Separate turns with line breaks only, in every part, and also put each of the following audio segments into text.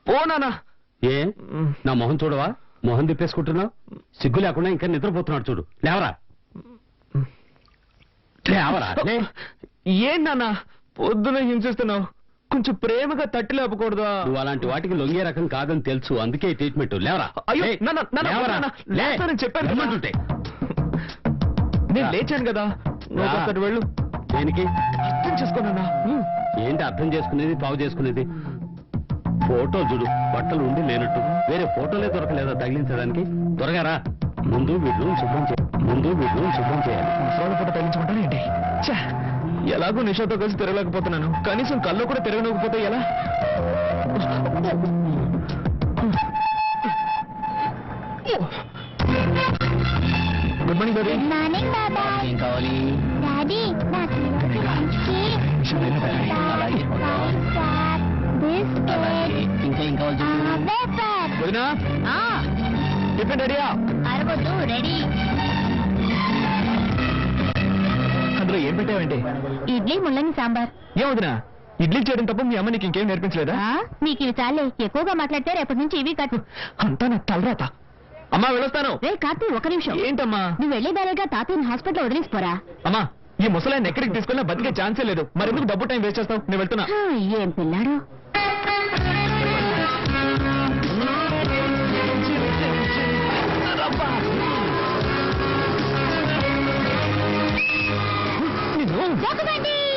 పోనా
ఏ నా మొహం చూడవా? మొహం తిప్పేసుకుంటున్నావు. సిగ్గు లేకుండా ఇంకా నిద్రపోతున్నాడు చూడు. లేవరా లేవరా.
ఏంటన్నా పొద్దున హింసిస్తున్నావు? కొంచెం ప్రేమగా తట్టి లేపకూడదా?
నువ్వు అలాంటి వాటికి లొంగే రకం కాదని తెలుసు, అందుకే ట్రీట్మెంట్. లేవరా.
చెప్పాను. నేను లేచాను కదా, నువ్వు వెళ్ళు.
దేనికి?
అర్థం చేసుకోనా?
ఏంటి అర్థం చేసుకునేది, పావు చేసుకునేది? ఫోటో చూడు, బట్టలు ఉండి లేనట్టు. వేరే ఫోటోలే దొరకలేదా తగిలించడానికి? త్వరగా రా. ముందు వీళ్ళు శుభ్రం చేయాలి.
ముసలాళ్ళ ఫోటో తగిలించమంటాను ఏంటి? ఎలాగో నిషాతో కలిసి తిరగలేకపోతున్నాను, కనీసం కళ్ళు కూడా తిరగలేకపోతే ఎలా? Good morning baby.
Good morning బాబా.
ఏం కావాలి?
డాడీ నాకు
ఇంకా ఏం కావాలి?
వదినా టిఫిన్ రెడీయా?
అరవద్దు, రెడీ.
అందులో ఏం పెట్టావండి?
ఇడ్లీ ముల్లంగి సాంబార్.
ఏం వదినా, ఇడ్లీ చేయడం తప్ప మీ అమ్మ నీకు ఇంకేం నేర్పించలేదా?
నీకు ఇవి చాలే, ఎక్కువగా మాట్లాడితే రేపటి నుంచి ఇవి కట్టు.
అంతా నా తలరాత. అమ్మా వెళ్ళొస్తాను.
రే కార్తీ, ఒక నిమిషం.
ఏంటమ్మా?
నువ్వు వెళ్ళే దారిగా తాతయ్యని హాస్పిటల్ వదిలేసిపోరా.
అమ్మా, ఈ ముసలాన్ని ఎక్కడికి తీసుకున్నా బతికే ఛాన్సే లేదు. మరెందుకు డబ్బు టైం వేస్ట్ చేస్తావు? నేను వెళ్తున్నా.
ఏం పిల్లాడు.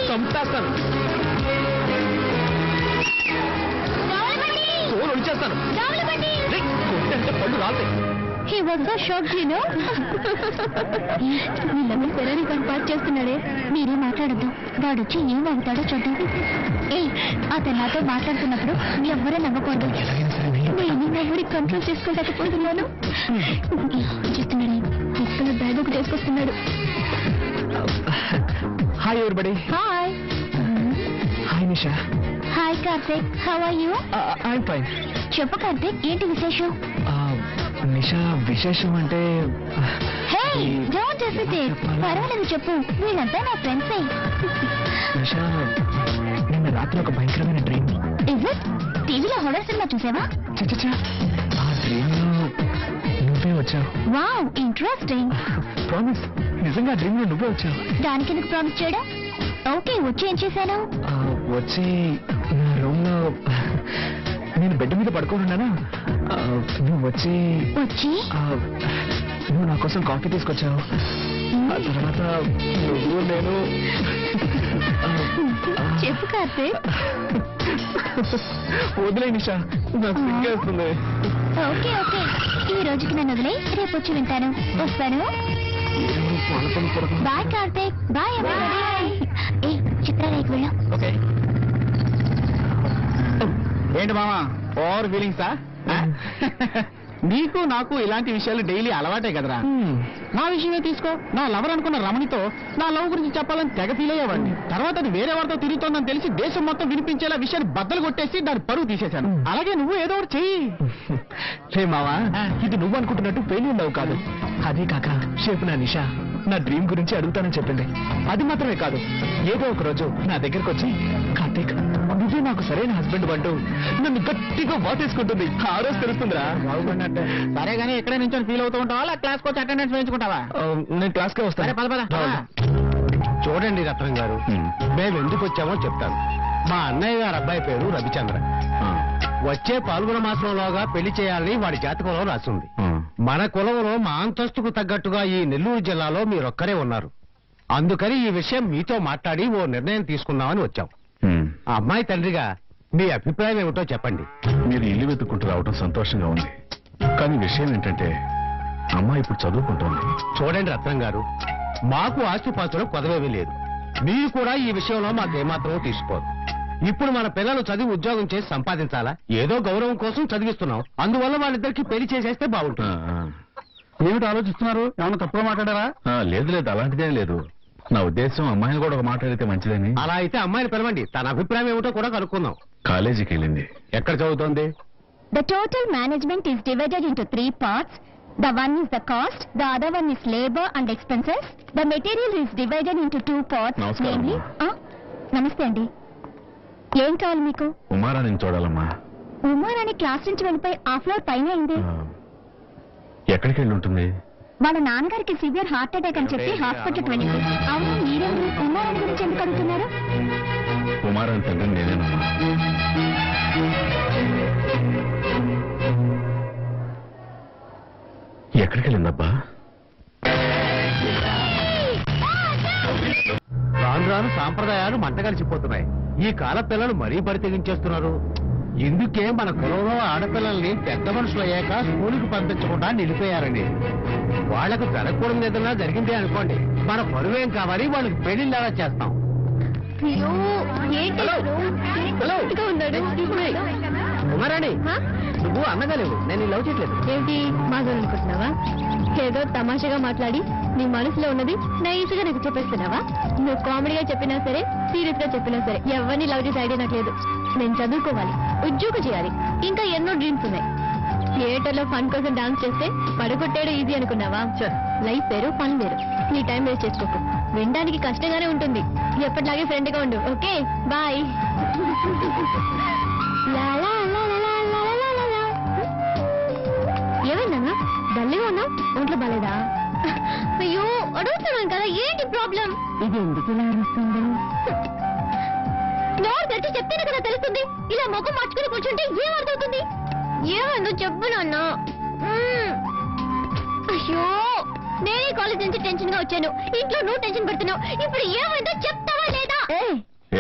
చంపేస్తాను, తోలు వచ్చేస్తాను. అంటే పళ్ళు రాలే.
He was so shocked, you know. వీళ్ళని పెరని కంపార్ట్ చేస్తున్నాడే. మీరే మాట్లాడద్దు, వాడు వచ్చి ఏం అవుతాడో చూద్దాం. అతను నాతో మాట్లాడుతున్నప్పుడు ఎవ్వరూ నవ్వకూడదు. నేను ఎవరికి కంట్రోల్ చేసుకోలేకపోతున్నాను. చేస్తున్నాడే, తీసుకున్న బ్యాగ్ ఒకటి వేసుకొస్తున్నాడు.
హాయ్ ఎవరిబడి.
Hi.
Hi Nisha.
Hi Karthik, how are you?
I'm fine.
చెప్పు కార్తిక్, ఏంటి విశేషం?
నిషా, విశేషం అంటే
పర్వాలేదు చెప్పు, వీళ్ళంతా నా ఫ్రెండ్సే.
నిషా, నిన్న రాత్రి ఒక భయంకరమైన డ్రీమ్.
Is it? టీవీలో హారర్ సినిమా చూసావా?
చచ్చా, ఆ డ్రీమ్ లో నువ్వే వచ్చావు.
Wow, interesting.
ప్రామిస్, నిజంగా డ్రీమ్ లో నువ్వే వచ్చావు.
దానికి ఎందుకు ప్రామిస్ చేయడం? ఓకే, వచ్చి ఏం చేశాను?
వచ్చి నా రూమ్ లో నేను బెడ్ మీద పడుకోనున్నానా, నువ్వు వచ్చి నువ్వు నా కోసం కాఫీ తీసుకొచ్చావు. ఆ తర్వాత నువ్వు నేను.
చెప్పు కార్తీక్.
వదిలే నిషా, నాకు సిగ్గేస్తుంది.
ఓకే ఓకే, ఈ రోజుకి నన్ను వదిలే, రేపు వచ్చి వింటాను. వస్తాను. బాయ్ కార్తీక్. బాయ్. చిత్రాలయకు వెళ్ళాం.
ఓకే. ఏంటి మామా, ఓవర్ ఫీలింగ్సా? నీకు నాకు ఇలాంటి విషయాలు డైలీ అలవాటే కదరా. నా విషయమే తీసుకో. నా లవర్ అనుకున్న రమణితో నా లవ్ గురించి చెప్పాలని తెగ ఫీల్ అయ్యేవాడిని. తర్వాత అది వేరే వారితో తిరుగుతోందని తెలిసి దేశం మొత్తం వినిపించేలా విషయాన్ని బద్దలు కొట్టేసి దాని పరువు తీసేశాను. అలాగే నువ్వు ఏదో ఒకటి చెయ్యి. రే మావా, ఇది నువ్వు అనుకుంటున్నట్టు ఫెయిల్యూర్ లవ్ కాదు. అదే కాక షేపు నా నిషా నా డ్రీమ్ గురించి అడుగుతానని చెప్పింది. అది మాత్రమే కాదు, ఏదో ఒక రోజు నా దగ్గరకు వచ్చి కార్తీక్ నువ్వే నాకు సరైన హస్బెండ్ అంటూ నన్ను గట్టిగా వాటేసుకుంటుంది. ఆ రోజు తెలుస్తుందిరా. సరే గానీ ఎక్కడ నుంచి ఫీల్ అవుతూ ఉంటావా, క్లాస్ వచ్చి అటెండెన్స్ వేయించుకుంటావా? నేను క్లాస్ కే వస్తాను.
చూడండి రత్నం గారు, మేము ఎందుకు వచ్చామో చెప్తాను. మా అన్నయ్య గారు అబ్బాయి పేరు రవిచంద్ర. వచ్చే పాల్గొన మాసంలోగా పెళ్లి చేయాలని వాడి జాతకంలో రాసింది. మన కులంలో మా అంతస్తుకు తగ్గట్టుగా ఈ నెల్లూరు జిల్లాలో మీరొక్కరే ఉన్నారు. అందుకని ఈ విషయం మీతో మాట్లాడి ఓ నిర్ణయం తీసుకున్నామని వచ్చాం. ఆ అమ్మాయి తండ్రిగా మీ అభిప్రాయం ఏమిటో చెప్పండి.
మీరు ఇల్లు వెతుక్కుంటూ రావడం సంతోషంగా ఉంది, కానీ విషయం ఏంటంటే అమ్మాయి ఇప్పుడు చదువుకుంటోంది.
చూడండి రత్నం గారు, మాకు ఆస్తిపాస్తులు కొదవేమీ లేదు. మీరు కూడా ఈ విషయంలో మాకేమాత్రమూ తీసుకోరు. ఇప్పుడు మన పిల్లలు చదివి ఉద్యోగం చేసి సంపాదించాలా? ఏదో గౌరవం కోసం చదివిస్తున్నాం. అందువల్ల వాళ్ళిద్దరికి పెళ్లి చేసేస్తే బాగుంటుంది.
ఏమిటి ఆలోచిస్తున్నారు? ఏమన్నా తప్పుగా మాట్లాడారా? లేదు, అలాంటిదే లేదు. నా ఉద్దేశం అమ్మాయిని కూడా ఒక మాట్లాడితే మంచిదని.
అలా అయితే అమ్మాయిని పిలవండి, తన అభిప్రాయం ఏమిటో కూడా కనుక్కుందాం.
కాలేజీకి వెళ్ళింది.
ఎక్కడ చదువుతోంది?
The total management is divided into 3 parts. The one is the cost, the other one is labor and expenses. The material is divided into 2 parts.
Namaskaram.
Namely, నమస్తే అండి. ఏం కావాలి మీకు?
ఉమారాణిని చూడాలమ్మా.
ఉమారాణి క్లాస్ నుంచి వెళ్ళిపోయి ఆ ఫ్లోర్ పైన అయింది.
ఎక్కడికి వెళ్ళి ఉంటుంది?
వాళ్ళ నాన్నగారికి సివియర్ హార్ట్ అటాక్ అని చెప్పి హాస్పిటల్కి వెళ్ళింది. అవును, మీరెవరు? ఉమారాణి గురించి ఎందుకు అడుగుతున్నారు?
ఉమారాణి తండ్రి నేనేనమ్మా. ఎక్కడికి వెళ్ళిందబ్బా?
రాను రాను సాంప్రదాయాలు మంట కలిసిపోతున్నాయి. ఈ కాల పిల్లలు మరీ బరి తెగించేస్తున్నారు. ఇందుకే మన కులంలో ఆడపిల్లల్ని పెద్ద మనుషులు అయ్యాక స్కూలుకి పంపించకుండా నిలిపోయారండి. వాళ్లకు జరగకూడదు ఏదన్నా జరిగిందే అనుకోండి, మన పరువేం కావాలి, వాళ్ళకి పెళ్లిళ్ళలా చేస్తాం. ఉమారాణి, నువ్వు అన్నగా లేవు, నేను లవ్ చేయట్లేదు.
ఏంటి మాట్లాడుకుంటున్నావా? ఏదో తమాషాగా మాట్లాడి నీ మనసులో ఉన్నది నైస్గా నాకు చెప్పేస్తున్నావా? నువ్వు కామెడీగా చెప్పినా సరే, సీరియస్ గా చెప్పినా సరే, ఎవరిని లవ్ చేసే ఐడియా నాకు లేదు. నేను చదువుకోవాలి, ఉద్యోగం చేయాలి, ఇంకా ఎన్నో డ్రీమ్స్ ఉన్నాయి. థియేటర్ లో ఫన్ కోసం డాన్స్ చేస్తే పడగొట్టేయడం ఈజీ అనుకున్నావా? లైఫ్ వేరు, ఫన్ వేరు. నీ టైం వేస్ట్ చేసుకోకు. వినడానికి కష్టంగానే ఉంటుంది. ఎప్పటిలాగే ఫ్రెండ్ గా ఉండు. Okay, bye. ఏమైందన్నా డల్గా ఉన్నావు? ఒంట్లో బాలేదా? అయ్యో, అడుగుతున్నాను కదా, ఏంటి ప్రాబ్లం? ఇది ఎందుకు ఇలా అరుస్తుంది? నోరు తెరిచి చెప్తేనే కదా తెలుస్తుంది. ఇలా ముఖం మార్చుకుని కూర్చుంటే ఏమర్థవుతుంది? ఏమైందో చెప్పు నాన్న. అయ్యో, నేనే కాలేజ్ నుంచి టెన్షన్ గా వచ్చాను, ఇంట్లో నువ్వు టెన్షన్ పెడుతున్నావు. ఇప్పుడు ఏమైందో చెప్తావా లేదా?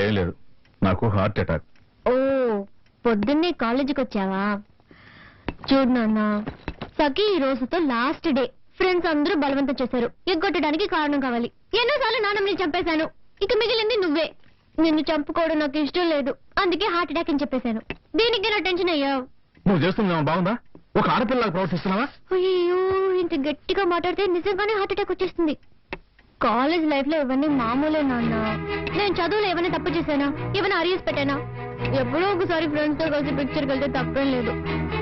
ఏం లేదు, నాకు హార్ట్ అటాక్.
ఓ, పొద్దున్నే కాలేజీకి వచ్చావా? చూడు నాన్న, సఖీ ఈ రోజుతో లాస్ట్ డే. ఫ్రెండ్స్ అందరూ బలవంతం చేశారు. ఎగ్గొట్టడానికి కారణం కావాలి. ఎన్నోసార్లు నాన్నమ్మని చంపేశాను. ఇక మిగిలింది నువ్వే. నిన్ను చంపుకోవడం నాకు ఇష్టం లేదు, అందుకే హార్ట్ అటాక్ అని చెప్పేశాను. దీనికి నా టెన్షన్ అయ్యావు.
నువ్వు చేస్తున్నావా? బాగుందా? ఒక ఆడపిల్లగా ప్రవర్తిస్తున్నావా?
అయ్యో, ఇంత గట్టిగా మాట్లాడితే నిజంగానే హార్ట్ అటాక్ వచ్చేస్తుంది. కాలేజ్ లైఫ్ లో ఇవన్నీ మామూలే నాన్న. నేను చదువులో ఏమైనా తప్పు చేశానా? ఏమైనా అరియర్స్ పెట్టానా? ఎప్పుడో ఒకసారి ఫ్రెండ్స్ తో కలిసి పిక్చర్కి వెళ్తే తప్పేం లేదు.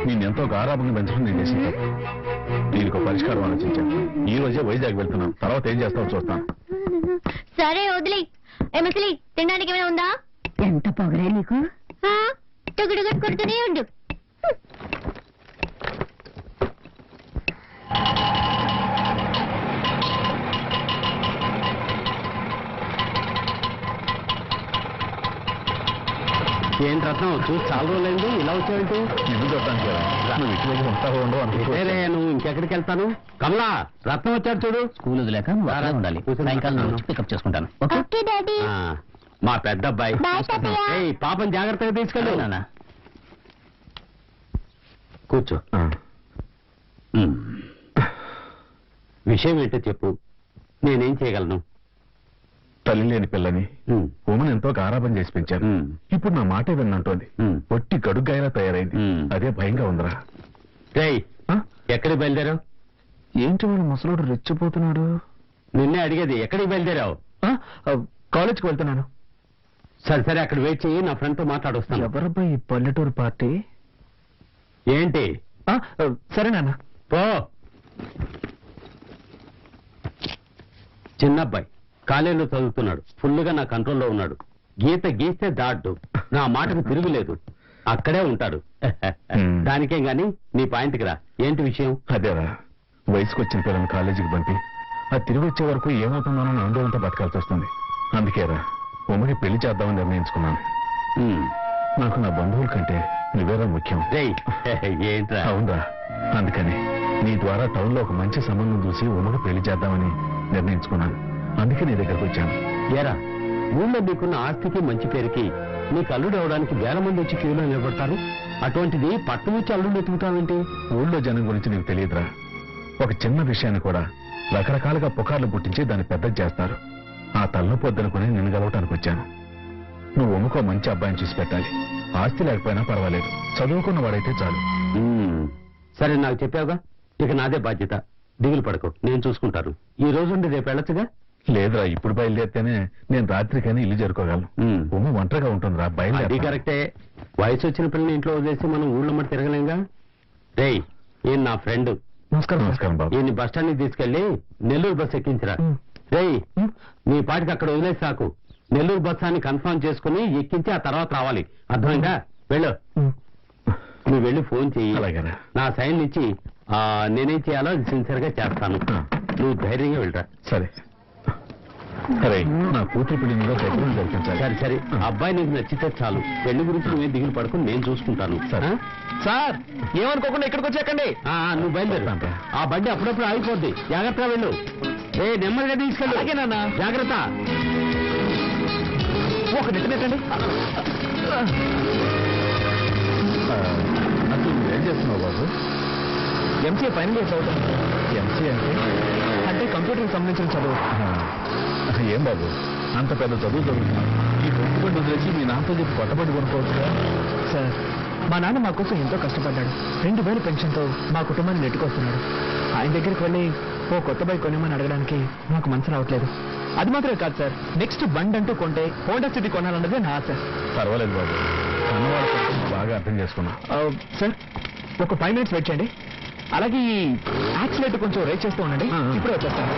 నేను ఎంతో గారాభంగా పెంచడం నేను చేసింది. దీనికి ఒక పరిష్కారం ఆలోచించాను. ఈ రోజే వైజాగ్ వెళ్తున్నాను, తర్వాత ఏం చేస్తావో చూస్తాను.
సరే వదిలే. ఏమసలి తినడానికి ఏమైనా ఉందా? ఎంత పొగరే నీకు? టుగుడు కొడుతూనే ఉండు.
ఏంటి రత్నం, చూసి చాలా రోజులైంది, ఇలా వచ్చావేంటి?
ఎందుకు చూడటానికి నువ్వు ఇటు దగ్గర ఉంటావో ఉండవు
వేరే నువ్వు ఇంకెక్కడికి వెళ్తాను? కమలా, రత్నం వచ్చాడు చూడు.
స్కూల్ వదిలేక ఉండాలి. సాయంకాలం వచ్చి పికప్ చేసుకుంటాను.
Okay daddy.
మా పెద్ద అబ్బాయి.
బాయ్ తాతయ్య.
ఏయ్, పాపం జాగ్రత్తగా తీసుకెళ్ళు.
నాన్న,
కూర్చో. విషయం ఏంటో చెప్పు, నేనేం చేయగలను?
తల్లి లేని పిల్లని ఉమను ఎంతో గారాబం చేసి పెంచాను. ఇప్పుడు నా మాటే విన్నంటోంది. పొట్టి గడుగ్గాయలా తయారైంది. అదే భయంగా ఉందిరా.
రేయ్, ఎక్కడికి బయలుదేరావు?
ఏంటి వాడు ముసలోడు రెచ్చిపోతున్నాడు?
నిన్నే అడిగేది, ఎక్కడికి బయలుదేరావు?
కాలేజ్కి వెళ్తున్నాను.
సరే సరే, అక్కడ వెయిట్ చెయ్యి, నా ఫ్రెండ్ తో మాట్లాడొస్తాను.
ఎవరబ్బా ఈ పల్లెటూరు పార్టీ?
ఏంటి?
సరే నాన్న,
పో. చిన్నబ్బాయి కాలేజీలో చదువుతున్నాడు, ఫుల్గా నా కంట్రోల్లో ఉన్నాడు. గీత గీస్తే దాటు, నా మాటకు తిరుగులేదు. అక్కడే ఉంటాడు. దానికేం గాని నీ పాయింట్కి రా. ఏంటి విషయం?
అదేరా, వయసుకు వచ్చిన పిల్లల్ని కాలేజీకి పంపి అది తిరిగి వచ్చే వరకు ఏమవుతుందోనని ఆందోళనతో బతకాల్సి వస్తుంది. అందుకేరా ఉమ్మకి పెళ్లి చేద్దామని నిర్ణయించుకున్నాను. నాకు నా బంధువుల కంటే నువ్వేరా ముఖ్యం.
ఏంట్రా?
అవునరా, అందుకని నీ ద్వారా టౌన్ లో ఒక మంచి సంబంధం చూసి ఉమ్మకి పెళ్లి చేద్దామని నిర్ణయించుకున్నాను. అందుకే నీ దగ్గరకు వచ్చాను.
ఏరా, ఊళ్ళో నీకున్న ఆస్తికి మంచి పేరుకి నీకు అల్లుడు అవడానికి వేల మంది వచ్చి క్యూలో నిలబడతారు. అటువంటిది పట్టు వచ్చి అల్లుడు ఎత్తుకుతావేంటి?
ఊళ్ళో జనం గురించి నీకు తెలియదురా. ఒక చిన్న విషయాన్ని కూడా రకరకాలుగా పుకార్లు పుట్టించి దాన్ని పెద్దది చేస్తారు. ఆ తలనొప్పొద్దనుకుని నిన్ను గెలవటానికి వచ్చాను. నువ్వు ఉమ్మకో మంచి అబ్బాయిని చూసి పెట్టాలి. ఆస్తి లేకపోయినా పర్వాలేదు, చదువుకున్న వాడైతే చాలు.
సరే, నాకు చెప్పావుగా, ఇక నాదే బాధ్యత. దిగులు పడకు, నేను చూసుకుంటాను. ఈ రోజు రేపు వెళ్ళొచ్చుగా?
లేదురా, ఇప్పుడు బయలుదేరితేనే నేను రాత్రికైనా ఇల్లు చేరుకోగలను. ఉమ్మ ఒంటరిగా ఉంటుందిరా,
అది
బయలుదేరి.
కరెక్టే. వయసు వచ్చిన పిల్లని ఇంట్లో వదిలేసి మనం ఊళ్ళో మట్టి తిరగలేంగా. రేయ్, ఈయన నా ఫ్రెండ్.
నమస్కారం. నమస్కారం బాబు.
ఈయన్ని బస్ స్టాండ్ కి తీసుకెళ్లి నెల్లూరు బస్ ఎక్కించరా. రేయ్, నీ పాటికి అక్కడ వదిలేసి సాకు. నెల్లూరు బస్సాన్ని కన్ఫర్మ్ చేసుకుని ఎక్కించి ఆ తర్వాత రావాలి. అర్థమైందా? వెళ్ళు. నువ్వు వెళ్ళి ఫోన్ చెయ్యి.
అలాగేనా?
నా సైన్ ఇచ్చి నేనేం చేయాలో అది సిన్సియర్ గా చేస్తాను. నువ్వు ధైర్యంగా వెళ్ళరా.
సరే సరే, నా కూతురు పిల్లలు దగ్గర జరిపించాలి.
సరే సరే, అబ్బాయి నీకు నచ్చితే చాలు. పెళ్లి గురించి నువ్వే దిగులు పడుకుని నేను చూసుకుంటాను.
సరే.
సార్ ఏమనుకోకుండా ఇక్కడికి వచ్చాకండి.
నువ్వు బయలుదేరు. ఆ బండి అప్పుడప్పుడు ఆగిపోద్ది, జాగ్రత్తగా వెళ్ళు. నెమ్మదిగా తీసుకెళ్ళు.
అలాగేనన్నా.
జాగ్రత్త.
ఒక నెట్టండి.
అసలు నువ్వేం చేస్తున్నావు బాబు?
ఎంసీఏ ఫైనల్ ఇయర్ చదువుతాను.
ఎంసీ
అంటే కంప్యూటర్కి సంబంధించిన చదువు.
ఏం బాబు అంత పెద్ద చదువు చదువుతున్నావు? ఈ కొట్టుబడి వదిలేసి మీ నాన్నతో చెప్పి కొట్టబడి కొనుక్కోవచ్చుగా.
సార్ మా నాన్న మా కోసం ఎంతో కష్టపడ్డాడు. 2000 పెన్షన్తో మా కుటుంబాన్ని నెట్టుకొస్తున్నాడు. ఆయన దగ్గరికి వెళ్ళి ఓ కొత్త బైక్ కొనేమని అడగడానికి నాకు మనసు రావట్లేదు. అది మాత్రమే కాదు సార్, నెక్స్ట్ బండ్ అంటూ కొంటే హోండా సిటీ కొనాలన్నదే నా ఆశ.
పర్వాలేదు బాబు, అన్నవాళ్ళ కోసం బాగా అర్థం చేసుకున్నా.
సార్ ఒక 5 minutes వెయిట్ చేయండి. అలాగే ఈ యాక్సిలేటర్ కొంచెం రేట్ చేస్తూ ఉండండి. ఇప్పుడే వచ్చేస్తాను.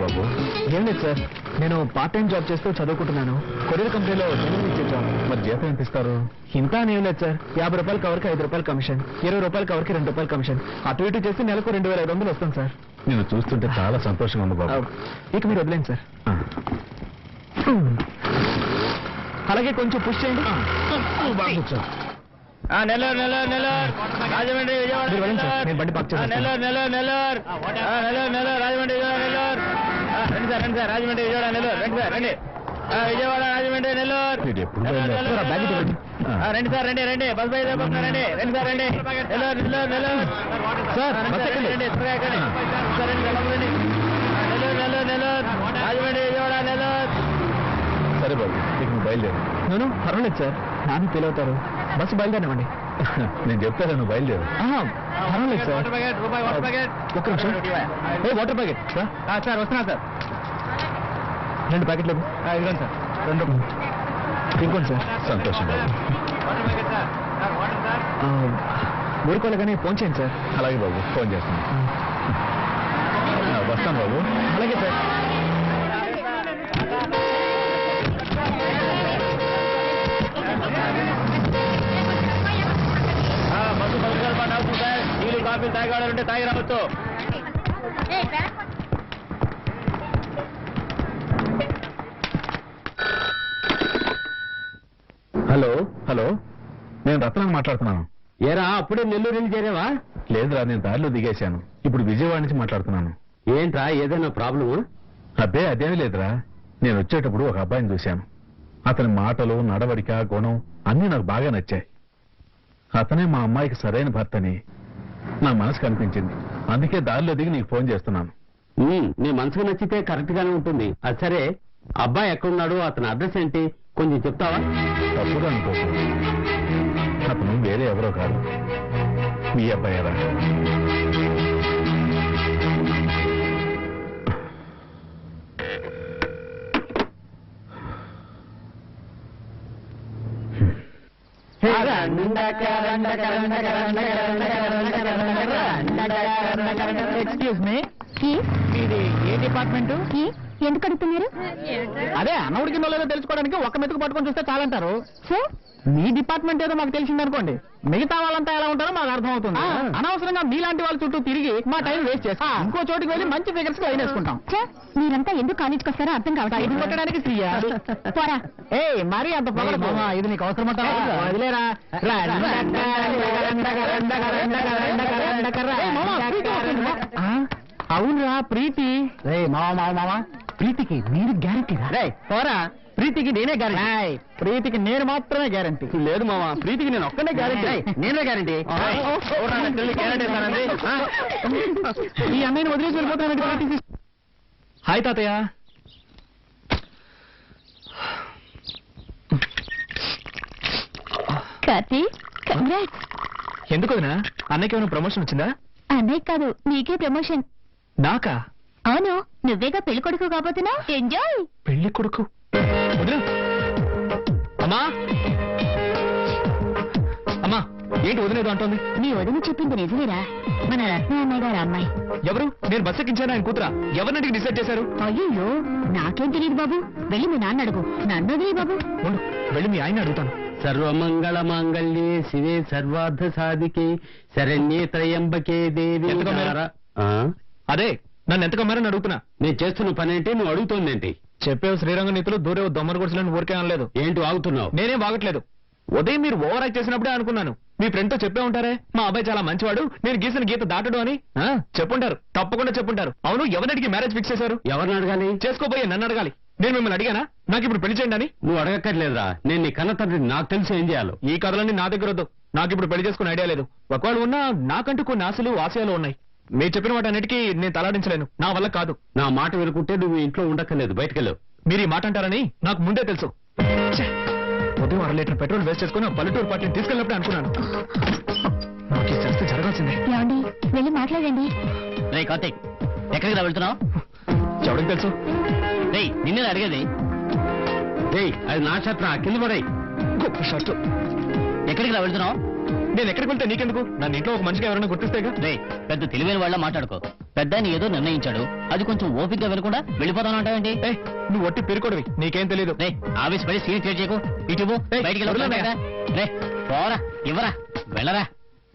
బాబు
ఏం లేదు సార్, నేను పార్ట్ టైం జాబ్ చేస్తూ చదువుకుంటున్నాను. కొరియర్ కంపెనీలో డెలివరీ ఇచ్చే జాబ్.
మరి జీతం ఎంత ఇస్తారు?
ఇంత ఏం లేదు సార్, 50 రూపాయల కవర్కి 5 రూపాయలు కమిషన్, 20 రూపాయల కవర్కి 2 రూపాయలు కమిషన్. అటు ఇటు చేసి నెలకు 2500 వస్తుంది సార్.
నేను చూస్తుంటే చాలా సంతోషంగా ఉంది బాబు.
ఇక మీరు వదిలేండి సార్. అలాగే కొంచెం పుష్ చేయండి.
నెల్లూరు నెల్లూరు నెల్లూరు రాజమండ్రి విజయవాడ.
మీరు వెళ్ళండి సార్, నేను బండి పార్క్ చేస్తాను.
నెల్లూరు నెల్లూరు నెల్లూరు నెల్లూరు నెల్లూరు రాజమండ్రి విజయవాడ నెల్లూరు. రండి సార్ రాజమండ్రి విజయవాడ నెల్లూరు. రండి సార్ రండి. విజయవాడ రాజమండ్రి నెల్లూరు. రండి సార్ రండి రండి. బస్ బయలుదేరిపోతున్నా రండి. రండి సార్ రండి. నెల్లూరు నెల్లూరు నెల్లూరు
సార్
రండి రండి. త్వరగా ఎక్కండి. సార్ రండి రండి. నెల్లూరు నెల్లూరు నెల్లూరు రాజమండ్రి విజయవాడ నెల్లూరు.
సరే బాబు, ఇక నువ్వు బయలుదేరు.
నేను పర్వాలేదు సార్, నాన్న ఫీల్ అవుతారు. బస్సు బయలుదేరనివ్వండి.
నేను చెప్తాను, నువ్వు బయలుదేరు.
పర్వాలేదు సార్. ఒక్క నిమిషం. వాటర్ ప్యాకెట్
సార్ వస్తున్నా సార్.
2 ప్యాకెట్లు
ఇదిగోండి సార్.
2 ఇంకోండి సార్.
సంతోషం బాబు.
ఊరుకోలేగానే ఫోన్ చేయండి సార్.
అలాగే బాబు, ఫోన్ చేస్తాను. వస్తాను బాబు.
అలాగే సార్.
బస్సు 10 రూపాయలు అవుతుంది సార్. నీళ్ళు కాఫీలు తాగేవాళ్ళంటే తాగి రావచ్చు.
హలో హలో, నేను రత్నాన్ని మాట్లాడుతున్నాను.
ఏరా అప్పుడే నెల్లూరు వెళ్ళి చేరేవా?
లేదురా, నేను దారిలో దిగేశాను. ఇప్పుడు విజయవాడ నుంచి మాట్లాడుతున్నాను.
ఏంట్రా ఏదైనా ప్రాబ్లమా?
అదేమీ లేదురా, నేను వచ్చేటప్పుడు ఒక అబ్బాయిని చూశాను. అతని మాటలు, నడవడిక, గుణం అన్నీ నాకు బాగా నచ్చాయి. అతనే మా అమ్మాయికి సరైన భర్తని నా మనసుకు అనిపించింది. అందుకే దారిలో దిగి నీకు ఫోన్ చేస్తున్నాను.
నీ మనసుకు నచ్చితే కరెక్ట్ గానే ఉంటుంది. అది సరే, అబ్బాయి ఎక్కడున్నాడు, అతని అడ్రస్ ఏంటి కొంచెం చెప్తావా?
తప్పుగా అనుకోకు, అతను వేరే ఎవరో కాదు, మీ అబ్బాయిరా.
ఎక్స్క్యూజ్ మీ, ఇది ఏ డిపార్ట్మెంట్?
ఎందుకు అడుగుతున్నారు?
అదే అన్న ఉడికిందో లేదో తెలుసుకోవడానికి ఒక్క మెతుకు పట్టుకొని చూస్తే చాలంటారు.
సార్
మీ డిపార్ట్మెంట్ ఏదో మాకు తెలిసిందనుకోండి, మిగతా వాళ్ళంతా ఎలా ఉంటారో మాకు అర్థం అవుతుంది. అనవసరంగా మీలాంటి వాళ్ళ చుట్టూ తిరిగి మా టైం వేస్ట్ చేస్తాం. ఇంకో చోటికి వెళ్ళి మంచి ఫిగర్స్ లైన్ వేసుకుంటాం.
మీరంతా ఎందుకు కాలేజ్కి వస్తారో అర్థం కావట్లేదు.
ఇది కొట్టడానికి ఫ్రీయా?
పోరా.
మరీ అంత పొగరు ఇది నీకు అవసరమంటా? వదిలేరా. అవునరా ప్రీతి. మావా ప్రీతికి నేను గ్యారంటీ రా. పోరా, ప్రీతికి నేనే గ్యారంటీ. ప్రీతికి నేను మాత్రమే గ్యారంటీ. లేదు మావా, ప్రీతికి నేను ఒక్కనే గ్యారంటీ. నేనే గ్యారంటీ. ఈ అన్నయ్యని వదిలేసి వెళ్ళిపోతానండి. హాయ్ తాతయ్య. ఎందుకు వదినా? అన్నయ్యకి ఏమైనా ప్రమోషన్ వచ్చిందా?
అన్నయ్య కాదు, నీకే ప్రమోషన్.
నాకా?
అవును, నువ్వేగా పెళ్లి కొడుకు కాబోతున్నా. ఎంజాయ్.
పెళ్లి కొడుకు? వదినా అమ్మా అమ్మా ఏంటి వదిలేదు అంటోంది?
మీ వదిన చెప్పింది నిజమేరా, మన రత్న అన్నయ్య గారు అమ్మాయి.
ఎవరు? నేను బస్ ఎక్కించాను ఆయన కూతురా? ఎవరినటికి డిసైడ్ చేశారు?
అయ్యో నాకేం తెలియదు బాబు, వెళ్ళి మీ నాన్న అడుగు. నన్ను వదిలే బాబు.
ఉండు, వెళ్ళి మీ ఆయన అడుగుతాను.
సర్వమంగళ మాంగళ్యే శివే సర్వార్థ సాధికే శరణ్యే త్రయంబకే దేవి.
ఎంత కమ్మారు? అదే నన్ను ఎంత కమ్మారని అడుగుతున్నా.
నేను చేస్తున్న పని ఏంటి, నువ్వు అడుగుతోందేంటి?
చెప్పేవు శ్రీరంగ నీతులు, దూరేవు దొమ్మర గుడిసెలను ఊరికే అనలేదు.
ఏంటి ఆగుతున్నావు?
నేనేం బాగట్లేదు. ఉదయం మీరు ఓవర్ యాక్ట్ చేసినప్పుడే అనుకున్నాను. మీ ఫ్రెండ్ తో చెప్పే ఉంటారే, మా అబ్బాయి చాలా మంచివాడు, నేను గీసిన గీత దాటడు అని. చెప్పుంటారు, తప్పకుండా చెప్పుంటారు. అవును, ఎవరికి మ్యారేజ్ ఫిక్స్ చేశారు?
ఎవరిని అడగాలి?
చేసుకోబోయే నన్ను అడగాలి. నేను మిమ్మల్ని అడిగానా నాకు ఇప్పుడు పెళ్లి చేయండి అని?
నువ్వు అడగక్కర్లేదురా, నేను నీ కన్న తండ్రి, నాకు తెలుసు ఏం చేయాలో.
ఈ కథలన్నీ నా దగ్గర వద్దు. నాకు ఇప్పుడు పెళ్లి చేసుకునే ఐడియా లేదు. ఒకవేళ ఉన్నా నాకంటూ కొన్ని ఆశలు ఆశయాలు ఉన్నాయి. మీరు చెప్పిన వాటి అన్నిటికీ నేను తలాడించలేను, నా వల్ల కాదు.
నా మాట వినుకుంటే నువ్వు ఇంట్లో ఉండక్కర్లేదు, బయటకెళ్ళు.
మీరు ఈ మాట అంటారని నాకు ముందే తెలుసు. ఉదయం 1.5 లీటర్ పెట్రోల్ వేస్ట్ చేసుకుని పల్లెటూరు పార్టీని తీసుకెళ్ళినప్పుడే అనుకున్నాను నాకు ఈ శాస్త్రం జరగాల్సిందే.
ఏమండి వెళ్ళి మాట్లాడండి.
రే కార్తీక్, ఎక్కడికి రా వెళ్తున్నావు?
ఎవరికి తెలుసు?
రే నిన్నే అడిగేది.
అది నా షర్ట్ రా, కింద పడాయి.
గొప్ప షర్టు.
ఎక్కడికి రా వెళ్తున్నావు?
నేను ఎక్కడికి వెళ్తే నీకెందుకు? నన్ను ఇంట్లో ఒక మనిషిగా ఎవరైనా గుర్తిస్తేగా.
రే పెద్ద తెలివైన వాళ్ళ మాట్లాడుకో. పెద్ద ఆయన ఏదో నిర్ణయించాడు, అది కొంచెం ఓపికగా వినకుండా వెళ్ళిపోతానంటావేంటి?
నువ్వు ఒట్టి పెరుకోడివి, నీకేం తెలియదు.
రే ఆవేశపడి సీన్ క్రియేట్ చేయకు. ఇటు బయటికి
వదలండి.
రే పోరా, ఇవ్వరా, వెళ్ళరా.